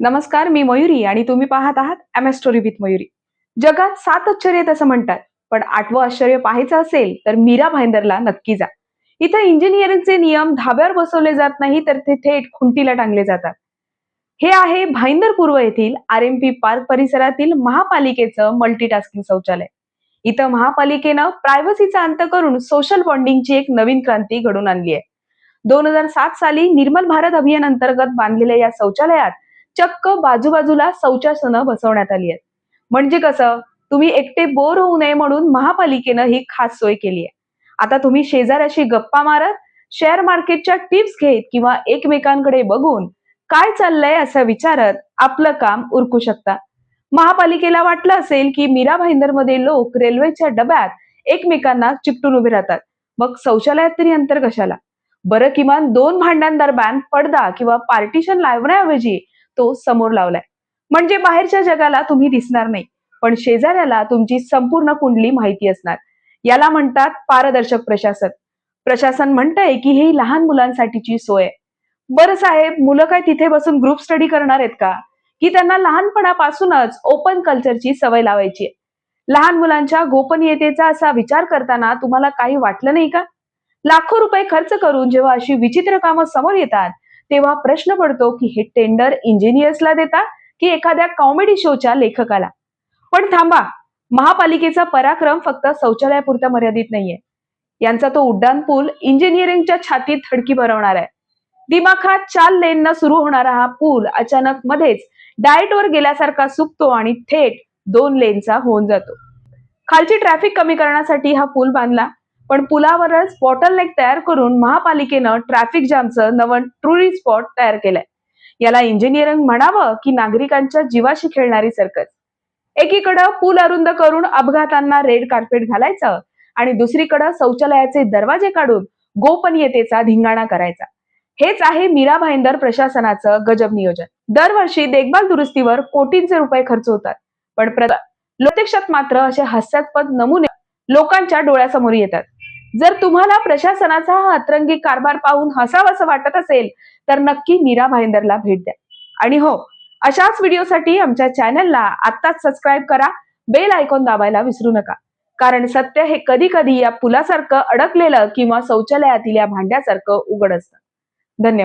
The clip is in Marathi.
नमस्कार, मी मयुरी आणि तुम्ही पाहत आहात MS स्टोरी विथ मयुरी. जगात 7 आश्चर्य आहेत असं म्हणतात, पण 8वं आश्चर्य पाहायचं असेल तर मीरा भाईंदरला नक्की जा. इथं इंजिनिअरिंगचे नियम धाब्यावर बसवले जात नाही, तर ते थेट खुंटीला टांगले जातात. हे आहे भाईंदर पूर्व येथील RMP पार्क परिसरातील महापालिकेचं मल्टीटास्किंग शौचालय. इथं महापालिकेनं प्रायव्हसीचा अंत करून सोशल बॉन्डिंगची एक नवीन क्रांती घडून आणली आहे. 2007 साली निर्मल भारत अभियान अंतर्गत बांधलेल्या या शौचालयात चक्क बाजूबाजूला शौचासनं बसवण्यात आली आहेत. म्हणजे कसं, तुम्ही एकटे बोर होऊ नये म्हणून महापालिकेनं ही खास सोय केली आहे. आता तुम्ही शेजाऱ्याशी गप्पा मारत, शेअर मार्केटच्या टिप्स घेत किंवा एकमेकांकडे बघून काय चाललंय असं विचारत आपलं काम उरकू शकता. महापालिकेला वाटलं असेल की मीरा भाईंदरमध्ये लोक रेल्वेच्या डब्यात एकमेकांना चिकटून उभे राहतात, मग शौचालयात तरी अंतर कशाला. बरं, किमान 2 भांड्यांदरम्यान पडदा किंवा पार्टिशन लावण्याऐवजी तो समोर लावलाय. म्हणजे बाहेरच्या जगाला तुम्ही दिसणार नाही, पण शेजाऱ्याला तुमची संपूर्ण कुंडली माहिती असणार. याला म्हणतात पारदर्शक प्रशासन. प्रशासन म्हणतंय की ही लहान मुलांसाठीची सोय आहे. बरं साहेब, मुलं काय तिथे बसून ग्रुप स्टडी करणार आहेत का? की त्यांना लहानपणापासूनच ओपन कल्चरची सवय लावायची आहे? लहान मुलांच्या गोपनीयतेचा असा विचार करताना तुम्हाला काही वाटलं नाही का? लाखो रुपये खर्च करून जेव्हा अशी विचित्र कामं समोर येतात, तेव्हा प्रश्न पडतो की हे टेंडर इंजिनियर्सला देता की एखाद्या कॉमेडी शोच्या लेखकाला. पण थांबा, महापालिकेचा पराक्रम फक्त शौचालयापुरता मर्यादित नाहीये. यांचा तो उड्डाण पूल इंजिनिअरिंगच्या छातीत धडकी भरवणार आहे. दिमाखात 4 लेननं सुरू होणारा हा पूल अचानक मध्येच डाएटवर गेल्यासारखा सुकतो आणि थेट 2 लेनचा होऊन जातो. खालची ट्रॅफिक कमी करण्यासाठी हा पूल बांधला, पण पुलावरच बॉटलनेक तयार करून महापालिकेनं ट्रॅफिक जामचं नवं टुरिस्ट स्पॉट तयार केलंय. याला इंजिनिअरिंग म्हणावं की नागरिकांच्या जीवाशी खेळणारी सर्कस. एकीकडं पूल अरुंद करून अपघातांना रेड कार्पेट घालायचं आणि दुसरीकडं शौचालयाचे दरवाजे काढून गोपनीयतेचा धिंगाणा करायचा. हेच आहे मीरा भाईंदर प्रशासनाचं गजब नियोजन. दरवर्षी देखभाल दुरुस्तीवर कोटींचे रुपये खर्च होतात, पण प्रत्यक्षात मात्र असे हास्यास्पद नमुने लोकांच्या डोळ्यासमोर येतात. जर तुम्हाला प्रशासनाचा हा अतरंगी कारभार पाहून हसावंसं वाटत असेल तर नक्की मीरा भाईंदरला भेट द्या. आणि हो, अशाच व्हिडिओसाठी आमच्या चॅनलला आत्ताच सबस्क्राईब करा, बेल आयकॉन दाबायला विसरू नका. कारण सत्य हे कधी कधी या पुलासारखं अडकलेलं किंवा शौचालयातील या भांड्यासारखं उघड असतं. धन्यवाद.